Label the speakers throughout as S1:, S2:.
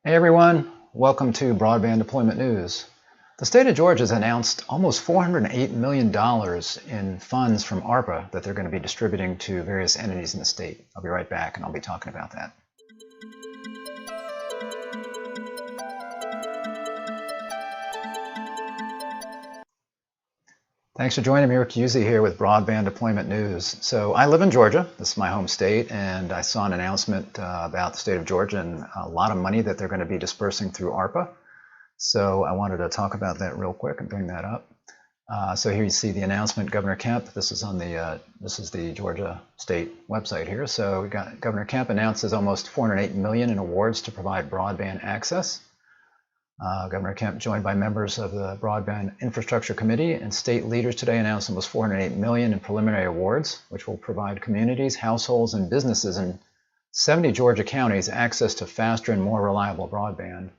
S1: Hey everyone, welcome to Broadband Deployment News. The state of Georgia has announced almost $408 million in funds from ARPA that they're going to be distributing to various entities in the state. I'll be right back and I'll be talking about that. Thanks for joining me. Rick Uzzi here with Broadband Deployment News. So I live in Georgia. This is my home state, and I saw an announcement about the state of Georgia and a lot of money that they're going to be dispersing through ARPA. So I wanted to talk about that real quick and bring that up. So here you see the announcement, Governor Kemp. This is on this is the Georgia State website here. So we got Governor Kemp announces almost $408 million in awards to provide broadband access. Governor Kemp, joined by members of the Broadband Infrastructure Committee and state leaders today, announced almost $408 million in preliminary awards, which will provide communities, households, and businesses in 70 Georgia counties access to faster and more reliable broadband.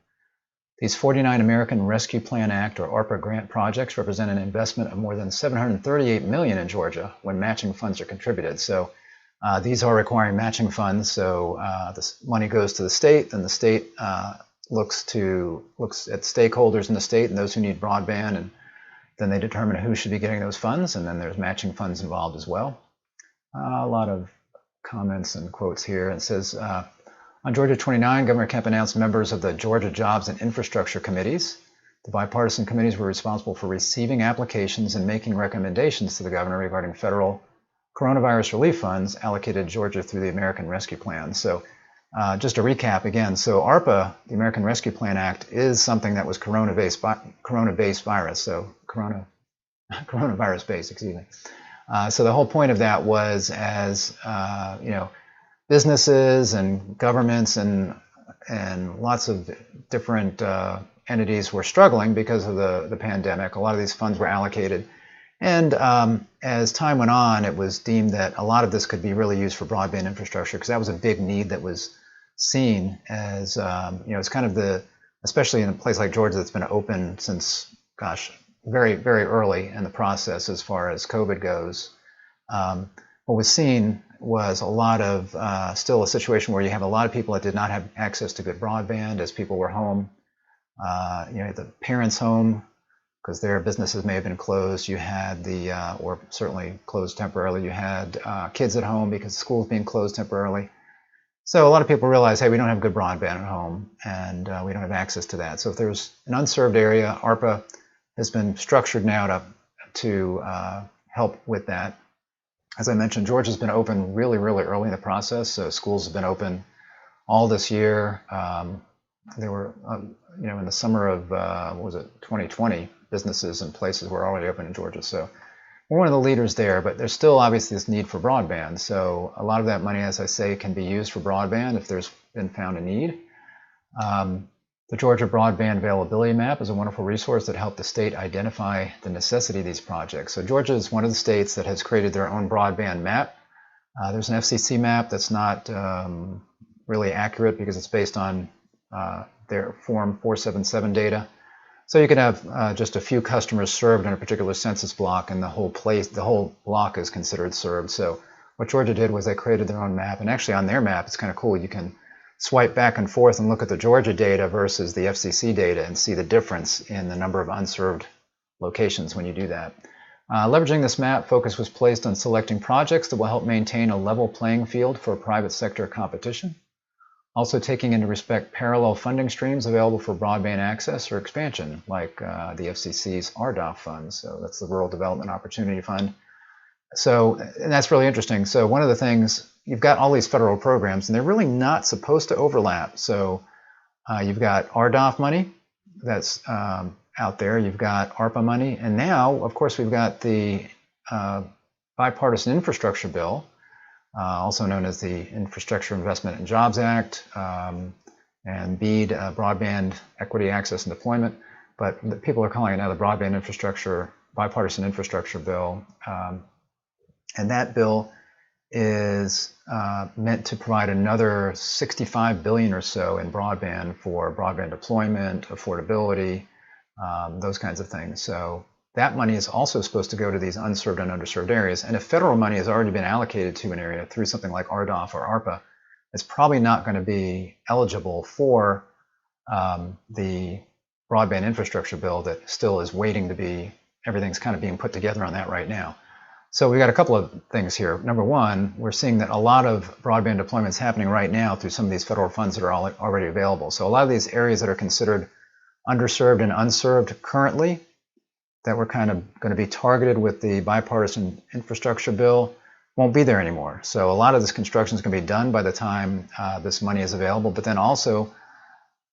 S1: These 49 American Rescue Plan Act, or ARPA grant projects, represent an investment of more than $738 million in Georgia when matching funds are contributed. So these are requiring matching funds. So this money goes to the state, then the state looks at stakeholders in the state and those who need broadband, and then they determine who should be getting those funds, and then there's matching funds involved as well. A lot of comments and quotes here. It says, on Georgia 29, Governor Kemp announced members of the Georgia Jobs and Infrastructure Committees. The bipartisan committees were responsible for receiving applications and making recommendations to the governor regarding federal coronavirus relief funds allocated to Georgia through the American Rescue Plan. So just to recap again, so ARPA, the American Rescue Plan Act, is something that was corona-based virus, so coronavirus-based, excuse me. So the whole point of that was, as businesses and governments and lots of different entities were struggling because of the pandemic. A lot of these funds were allocated, and as time went on, it was deemed that a lot of this could be really used for broadband infrastructure, because that was a big need that was seen as it's kind of especially in a place like Georgia that's been open since, gosh, very, very early in the process as far as COVID goes. What was seen was a lot of still a situation where you have a lot of people that did not have access to good broadband as people were home. The parents home because their businesses may have been closed. You had or certainly closed temporarily. You had kids at home because schools being closed temporarily. So a lot of people realize, hey, we don't have good broadband at home, and we don't have access to that. So if there's an unserved area, ARPA has been structured now to help with that. As I mentioned, Georgia's been open really, really early in the process. So schools have been open all this year. They were, in the summer of, 2020, businesses and places were already open in Georgia. So we're one of the leaders there, but there's still obviously this need for broadband. So a lot of that money, as I say, can be used for broadband if there's been found a need. The Georgia Broadband Availability Map is a wonderful resource that helped the state identify the necessity of these projects. So Georgia is one of the states that has created their own broadband map. There's an FCC map that's not really accurate because it's based on their Form 477 data. So you can have just a few customers served in a particular census block, and the whole block is considered served. So what Georgia did was they created their own map, and actually on their map, it's kind of cool. You can swipe back and forth and look at the Georgia data versus the FCC data and see the difference in the number of unserved locations when you do that. Leveraging this map, focus was placed on selecting projects that will help maintain a level playing field for private sector competition. Also taking into respect parallel funding streams available for broadband access or expansion, like the FCC's RDOF funds. So that's the Rural Development Opportunity Fund. So, and that's really interesting. So one of the things, you've got all these federal programs, and they're really not supposed to overlap. So you've got RDOF money that's out there. You've got ARPA money. And now, of course, we've got the Bipartisan Infrastructure Bill, also known as the Infrastructure Investment and Jobs Act, and BEAD, Broadband Equity Access and Deployment. But people are calling it now the Broadband Bipartisan Infrastructure Bill. And that bill is meant to provide another $65 billion or so in broadband for broadband deployment, affordability, those kinds of things. So that money is also supposed to go to these unserved and underserved areas. And if federal money has already been allocated to an area through something like RDOF or ARPA, it's probably not going to be eligible for the broadband infrastructure bill that still is waiting to be, everything's kind of being put together on that right now. So we got a couple of things here. Number one, we're seeing that a lot of broadband deployments happening right now through some of these federal funds that are already available. So a lot of these areas that are considered underserved and unserved currently, that were kind of going to be targeted with the bipartisan infrastructure bill, won't be there anymore. So a lot of this construction is going to be done by the time this money is available. But then also,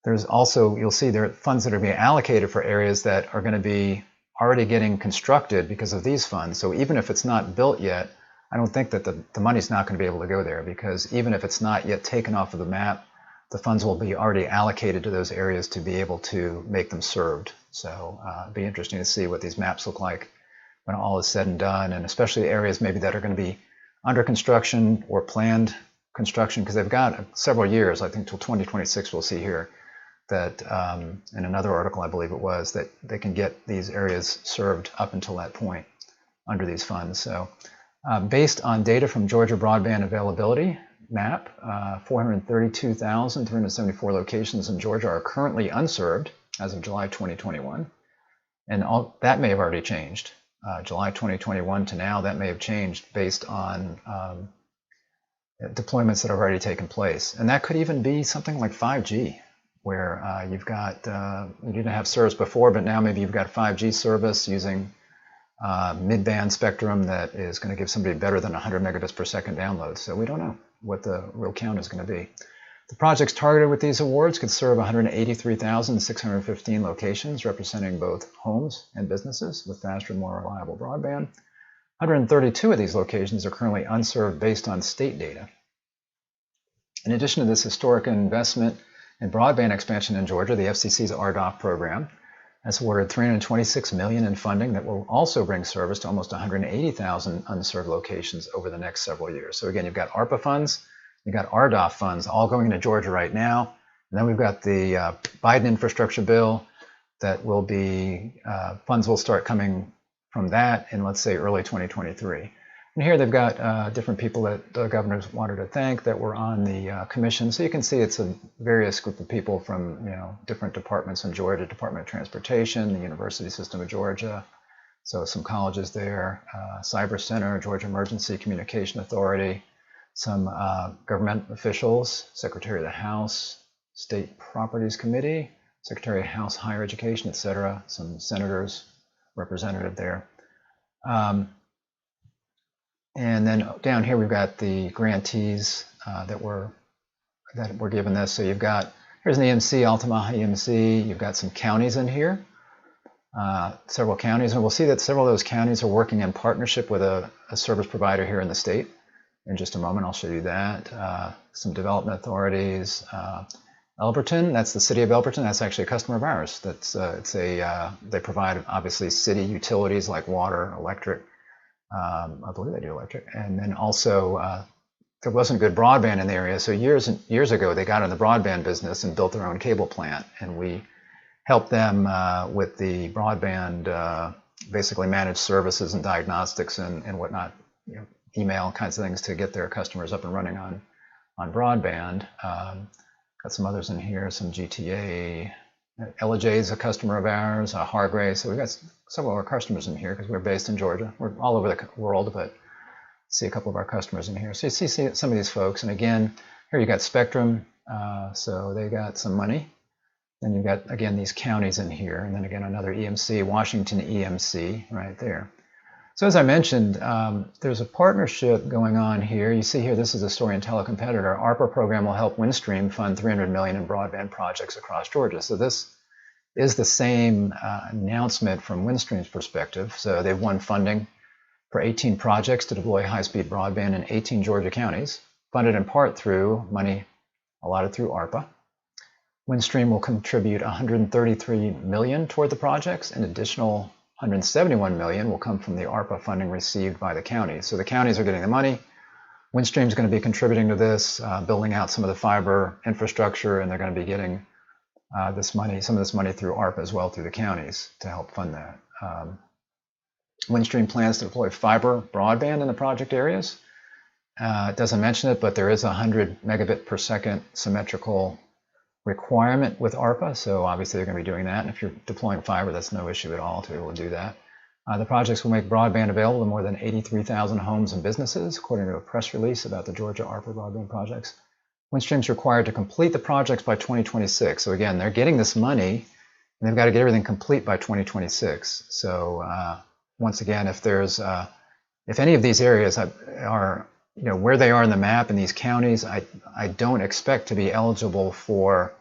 S1: you'll see there are funds that are being allocated for areas that are going to be already getting constructed because of these funds. So even if it's not built yet, I don't think that the money's not going to be able to go there, because even if it's not yet taken off of the map, the funds will be already allocated to those areas to be able to make them served. So it'll be interesting to see what these maps look like when all is said and done, and especially areas maybe that are going to be under construction or planned construction, because they've got several years, I think till 2026 we'll see here, that in another article I believe it was, that they can get these areas served up until that point under these funds. So based on data from Georgia Broadband Availability Map, 432,374 locations in Georgia are currently unserved as of July 2021, and that may have already changed. July 2021 to now, that may have changed based on deployments that have already taken place. And that could even be something like 5G, where you've got, you didn't have service before, but now maybe you've got 5G service using mid-band spectrum that is going to give somebody better than 100 megabits per second download. So we don't know what the real count is going to be. The projects targeted with these awards could serve 183,615 locations, representing both homes and businesses with faster and more reliable broadband. 132 of these locations are currently unserved based on state data. In addition to this historic investment in broadband expansion in Georgia, the FCC's RDOF program has awarded $326 million in funding that will also bring service to almost 180,000 unserved locations over the next several years. So again, you've got ARPA funds, you've got RDOF funds all going into Georgia right now, and then we've got the Biden infrastructure bill that will be, funds will start coming from that in, let's say, early 2023. And here they've got different people that the governors wanted to thank that were on the commission. So you can see it's a various group of people from different departments in Georgia: Department of Transportation, the University System of Georgia, so some colleges there, Cyber Center, Georgia Emergency Communication Authority, some government officials, Secretary of the House, State Properties Committee, Secretary of House Higher Education, etc., some senators, representative there. And then down here we've got the grantees that were given this. So you've got, here's an EMC, Altamaha EMC. You've got some counties in here, several counties, and we'll see that several of those counties are working in partnership with a service provider here in the state. In just a moment, I'll show you that. Some development authorities. Elberton, that's the city of Elberton. That's actually a customer of ours. That's they provide obviously city utilities like water, electric. I believe they do electric, and then also there wasn't good broadband in the area, so years ago they got in the broadband business and built their own cable plant, and we helped them with the broadband, basically managed services and diagnostics and whatnot, email kinds of things to get their customers up and running on broadband. Got some others in here, some GTA. LJ is a customer of ours, Hargrave. So we've got several of our customers in here because we're based in Georgia. We're all over the world, but see a couple of our customers in here. So you see some of these folks. And again, here you got Spectrum. So they got some money. Then you've got, again, these counties in here. And then again, another EMC, Washington EMC right there. So as I mentioned, there's a partnership going on here. You see here, this is a story in Telecompetitor. ARPA program will help Windstream fund $300 million in broadband projects across Georgia. So this is the same announcement from Windstream's perspective. So they've won funding for 18 projects to deploy high-speed broadband in 18 Georgia counties, funded in part through money allotted through ARPA. Windstream will contribute $133 million toward the projects. An additional $171 million will come from the ARPA funding received by the counties. So the counties are getting the money. Windstream is going to be contributing to this, building out some of the fiber infrastructure, and they're going to be getting this money, some of this money through ARPA as well through the counties to help fund that. Windstream plans to deploy fiber broadband in the project areas. It doesn't mention it, but there is a 100 megabit per second symmetrical requirement with ARPA, so obviously they're going to be doing that. And if you're deploying fiber, that's no issue at all to be able to do that. The projects will make broadband available to more than 83,000 homes and businesses, according to a press release about the Georgia ARPA broadband projects. Windstream is required to complete the projects by 2026. So again, they're getting this money, and they've got to get everything complete by 2026. So once again, if any of these areas are where they are in the map in these counties, I don't expect to be eligible for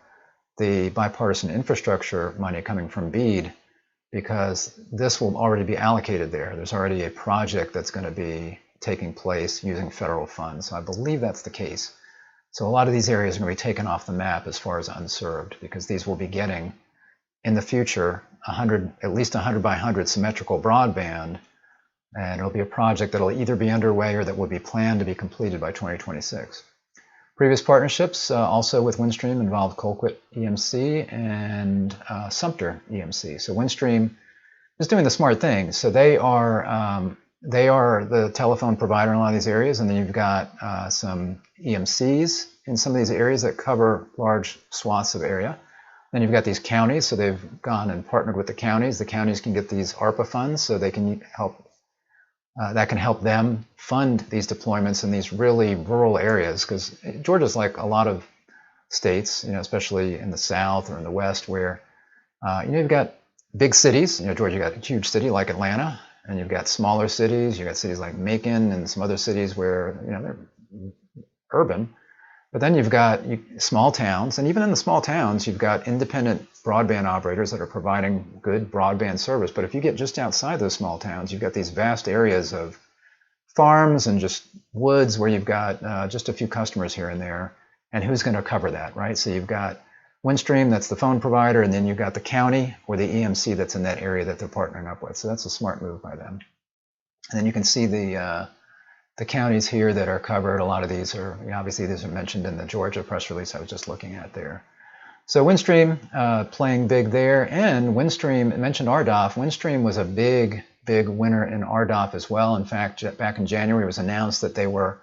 S1: the bipartisan infrastructure money coming from BEAD, because this will already be allocated there. There's already a project that's going to be taking place using federal funds. So I believe that's the case. So a lot of these areas are going to be taken off the map as far as unserved, because these will be getting, in the future, at least 100 by 100 symmetrical broadband, and it'll be a project that'll either be underway or that will be planned to be completed by 2026. Previous partnerships also with Windstream involved Colquitt EMC and Sumter EMC. So Windstream is doing the smart thing. So they are the telephone provider in a lot of these areas, and then you've got some EMCs in some of these areas that cover large swaths of area. Then you've got these counties, so they've gone and partnered with the counties. The counties can get these ARPA funds, so they can help. That can help them fund these deployments in these really rural areas, because Georgia's like a lot of states, especially in the South or in the West, where you've got big cities. Georgia, you got a huge city like Atlanta, and you've got smaller cities. You've got cities like Macon and some other cities where they're urban. But then you've got small towns, and even in the small towns, you've got independent broadband operators that are providing good broadband service. But if you get just outside those small towns, you've got these vast areas of farms and just woods where you've got just a few customers here and there. And who's going to cover that, right? So you've got Windstream, that's the phone provider, and then you've got the county or the EMC that's in that area that they're partnering up with. So that's a smart move by them. And then you can see the counties here that are covered. A lot of these are, obviously these are mentioned in the Georgia press release I was just looking at there. So Windstream playing big there, and Windstream, mentioned RDOF. Windstream was a big winner in RDOF as well. In fact, back in January, it was announced that they were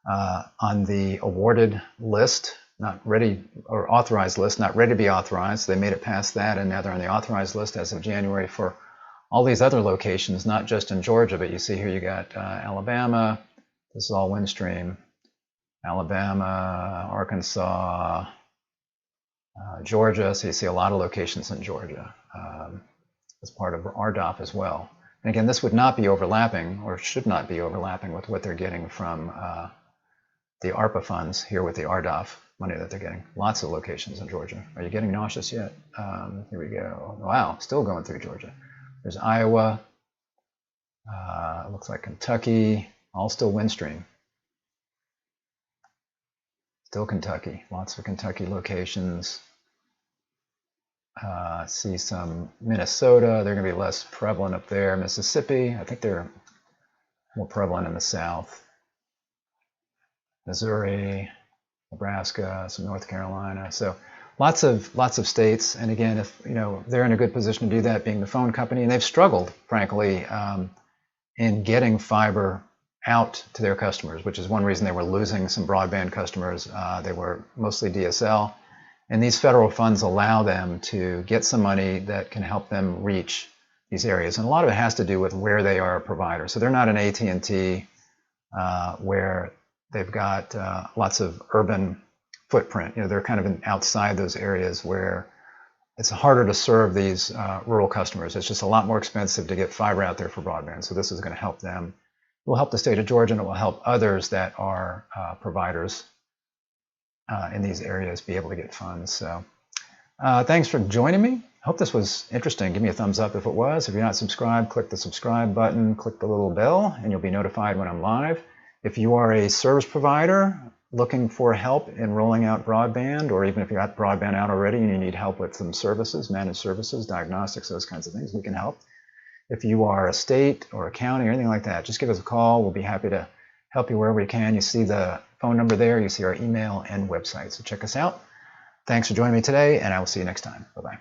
S1: on the awarded list, not ready, or authorized list, not ready to be authorized. They made it past that, and now they're on the authorized list as of January for all these other locations, not just in Georgia, but you see here you got Alabama. This is all Windstream. Alabama, Arkansas, Georgia. So you see a lot of locations in Georgia as part of RDOF as well. And again, this would not be overlapping, or should not be overlapping, with what they're getting from the ARPA funds here with the RDOF money that they're getting. Lots of locations in Georgia. Are you getting nauseous yet? Here we go. Wow, still going through Georgia. There's Iowa. Looks like Kentucky. All still Windstream. Still Kentucky. Lots of Kentucky locations. See some Minnesota. They're going to be less prevalent up there. Mississippi. I think they're more prevalent in the South. Missouri, Nebraska, some North Carolina. So lots of states. And again, if they're in a good position to do that, being the phone company, and they've struggled, frankly, in getting fiber out to their customers, which is one reason they were losing some broadband customers. They were mostly DSL, and these federal funds allow them to get some money that can help them reach these areas. And a lot of it has to do with where they are a provider. So they're not an AT&T where they've got lots of urban footprint. They're kind of outside those areas where it's harder to serve these rural customers. It's just a lot more expensive to get fiber out there for broadband. So this is going to help them. It will help the state of Georgia, and it will help others that are providers in these areas be able to get funds. So thanks for joining me. I hope this was interesting. Give me a thumbs up if it was. If you're not subscribed, click the subscribe button, click the little bell, and you'll be notified when I'm live. If you are a service provider looking for help in rolling out broadband, or even if you got broadband out already and you need help with some services, managed services, diagnostics, those kinds of things, we can help. If you are a state or a county or anything like that, just give us a call. We'll be happy to help you wherever we can. You see the phone number there. You see our email and website. So check us out. Thanks for joining me today, and I will see you next time. Bye-bye.